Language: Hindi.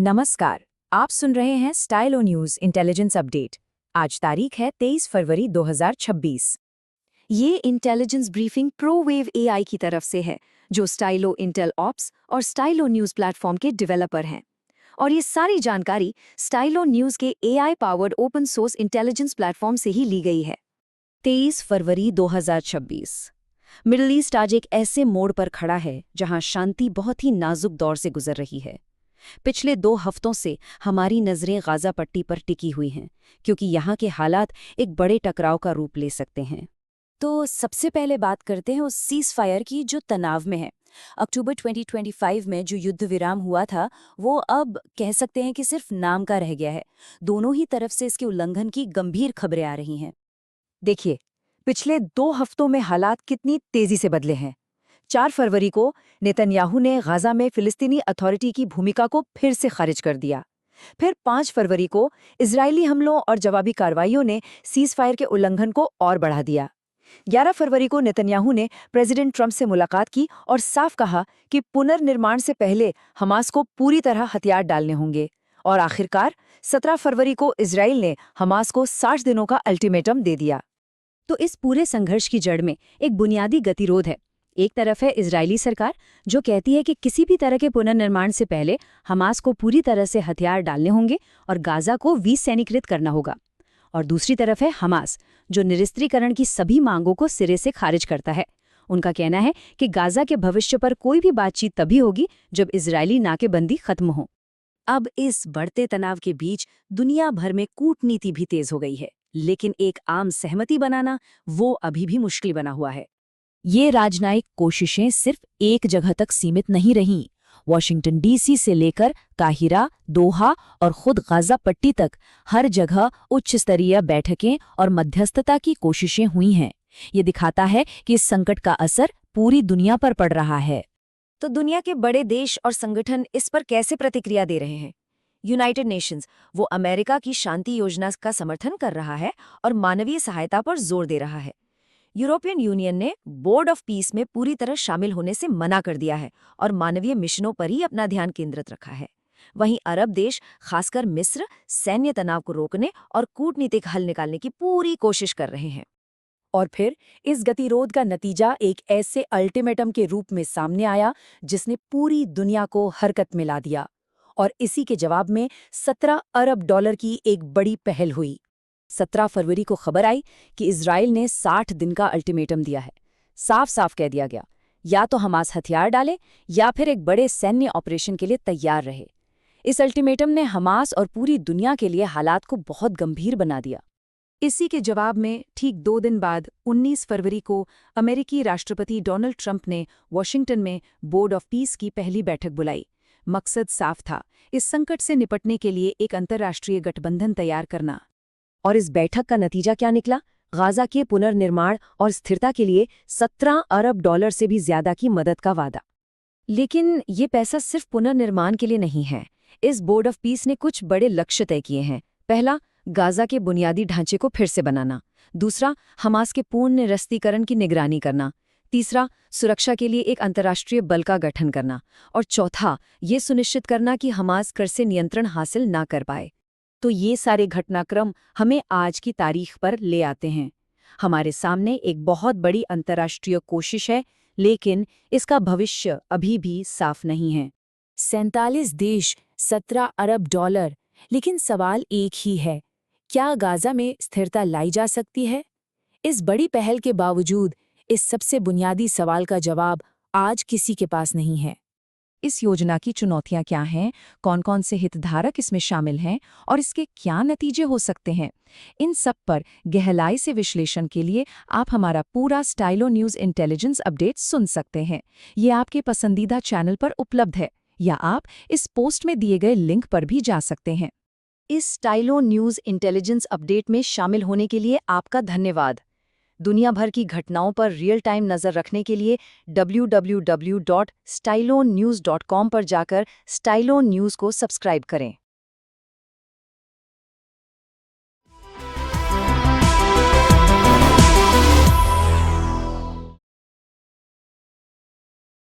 नमस्कार। आप सुन रहे हैं स्टाइलो न्यूज इंटेलिजेंस अपडेट। आज तारीख है 23 फरवरी 2026। ये इंटेलिजेंस ब्रीफिंग प्रोवेव एआई की तरफ से है, जो स्टाइलो इंटेल ऑप्स और स्टाइलो न्यूज प्लेटफॉर्म के डेवलपर हैं। और ये सारी जानकारी स्टाइलो न्यूज के AI powered open source intelligence platform से ही ली गई है। 23 फरवरी 2026। मिडल ईस्ट आज एक ऐसे मोड़ पर खड़ा है जहां शांति बहुत ही नाजुक दौर से गुजर रही है। पिछले 2 हफ्तों से हमारी नज़रें गाज़ा पट्टी पर टिकी हुई हैं, क्योंकि यहाँ के हालात एक बड़े टकराव का रूप ले सकते हैं। तो सबसे पहले बात करते हैं उस सीज़ फायर की जो तनाव में है। अक्टूबर 2025 में जो युद्ध विराम हुआ था, वो अब कह सकते हैं कि सिर्फ नाम का रह गया है। दोनों ही तरफ से इसके उल्लंघन की गंभीर खबरें आ रही हैं। देखिए, पिछले 2 हफ्तों में हालात कितनी तेजी से बदले हैं। 4 फरवरी को नेतन्याहू ने गाजा में फिलिस्तीनी अथॉरिटी की भूमिका को फिर से खारिज कर दिया। फिर 5 फरवरी को इजरायली हमलों और जवाबी कार्रवाइयों ने सीज फायर के उल्लंघन को और बढ़ा दिया। 11 फरवरी को नेतन्याहू ने प्रेसिडेंट ट्रंप से मुलाकात की और साफ कहा कि पुनर्निर्माण से पहले हमास को पूरी तरह हथियार डालने होंगे। और आखिरकार 17 फरवरी को इजराइल ने हमास को 60 दिनों का अल्टीमेटम दे दिया। तो इस पूरे संघर्ष की जड़ में एक बुनियादी गतिरोध है। एक तरफ है इजरायली सरकार, जो कहती है कि किसी भी तरह के पुनर्निर्माण से पहले हमास को पूरी तरह से हथियार डालने होंगे और गाजा को विसैनिकृत करना होगा। और दूसरी तरफ है हमास, जो निरस्त्रीकरण की सभी मांगों को सिरे से खारिज करता है। उनका कहना है कि गाजा के भविष्य पर कोई भी बातचीत तभी होगी जब इजरायली नाकेबंदी खत्म हो। अब इस बढ़ते तनाव के बीच दुनिया भर में कूटनीति भी तेज हो गई है, लेकिन एक आम सहमति बनाना वो अभी भी मुश्किल बना हुआ है। ये राजनयिक कोशिशें सिर्फ एक जगह तक सीमित नहीं रहीं। वॉशिंगटन डीसी से लेकर काहिरा, दोहा और खुद गाजा पट्टी तक हर जगह उच्च स्तरीय बैठकें और मध्यस्थता की कोशिशें हुई हैं। ये दिखाता है कि इस संकट का असर पूरी दुनिया पर पड़ रहा है। तो दुनिया के बड़े देश और संगठन इस पर कैसे प्रतिक्रिया दे रहे हैं? यूनाइटेड नेशंस, वो अमेरिका की शांति योजना का समर्थन कर रहा है और मानवीय सहायता पर जोर दे रहा है। यूरोपियन यूनियन ने बोर्ड ऑफ पीस में पूरी तरह शामिल होने से मना कर दिया है और मानवीय मिशनों पर ही अपना ध्यान केंद्रित रखा है। वहीं अरब देश, खासकर मिस्र, सैन्य तनाव को रोकने और कूटनीतिक हल निकालने की पूरी कोशिश कर रहे हैं। और फिर इस गतिरोध का नतीजा एक ऐसे अल्टीमेटम के रूप में सामने आया जिसने पूरी दुनिया को हरकत में ला दिया। और इसी के जवाब में 17 अरब डॉलर की एक बड़ी पहल हुई। 17 फरवरी को खबर आई कि इजराइल ने 60 दिन का अल्टीमेटम दिया है। साफ साफ कह दिया गया, या तो हमास हथियार डाले या फिर एक बड़े सैन्य ऑपरेशन के लिए तैयार रहे। इस अल्टीमेटम ने हमास और पूरी दुनिया के लिए हालात को बहुत गंभीर बना दिया। इसी के जवाब में ठीक 2 दिन बाद 19 फरवरी को अमेरिकी राष्ट्रपति डोनाल्ड ट्रंप ने वॉशिंगटन में बोर्ड ऑफ पीस की पहली बैठक बुलाई। मकसद साफ था, इस संकट से निपटने के लिए एक अंतर्राष्ट्रीय गठबंधन तैयार करना। और इस बैठक का नतीजा क्या निकला? गाजा के पुनर्निर्माण और स्थिरता के लिए 17 अरब डॉलर से भी ज्यादा की मदद का वादा। लेकिन ये पैसा सिर्फ पुनर्निर्माण के लिए नहीं है। इस बोर्ड ऑफ पीस ने कुछ बड़े लक्ष्य तय किए हैं। पहला, गाजा के बुनियादी ढांचे को फिर से बनाना। दूसरा, हमास के पूर्ण निरस्त्रीकरण की निगरानी करना। तीसरा, सुरक्षा के लिए एक अंतर्राष्ट्रीय बल का गठन करना। और चौथा, ये सुनिश्चित करना कि हमास कर से नियंत्रण हासिल ना कर पाए। तो ये सारे घटनाक्रम हमें आज की तारीख पर ले आते हैं। हमारे सामने एक बहुत बड़ी अंतर्राष्ट्रीय कोशिश है, लेकिन इसका भविष्य अभी भी साफ नहीं है। 47 देश, 17 अरब डॉलर, लेकिन सवाल एक ही है, क्या गाजा में स्थिरता लाई जा सकती है? इस बड़ी पहल के बावजूद इस सबसे बुनियादी सवाल का जवाब आज किसी के पास नहीं है। इस योजना की चुनौतियां क्या हैं, कौन-कौन से हितधारक इसमें शामिल हैं और इसके क्या नतीजे हो सकते हैं, इन सब पर गहराई से विश्लेषण के लिए आप हमारा पूरा स्टाइलो न्यूज़ इंटेलिजेंस अपडेट सुन सकते हैं। ये आपके पसंदीदा चैनल पर उपलब्ध है, या आप इस पोस्ट में दिए गए लिंक पर भी जा सकते हैं। इस स्टाइलो न्यूज़ इंटेलिजेंस अपडेट में शामिल होने के लिए आपका धन्यवाद। दुनिया भर की घटनाओं पर रियल टाइम नज़र रखने के लिए www.stylonews.com पर जाकर स्टाइलो न्यूज़ को सब्सक्राइब करें।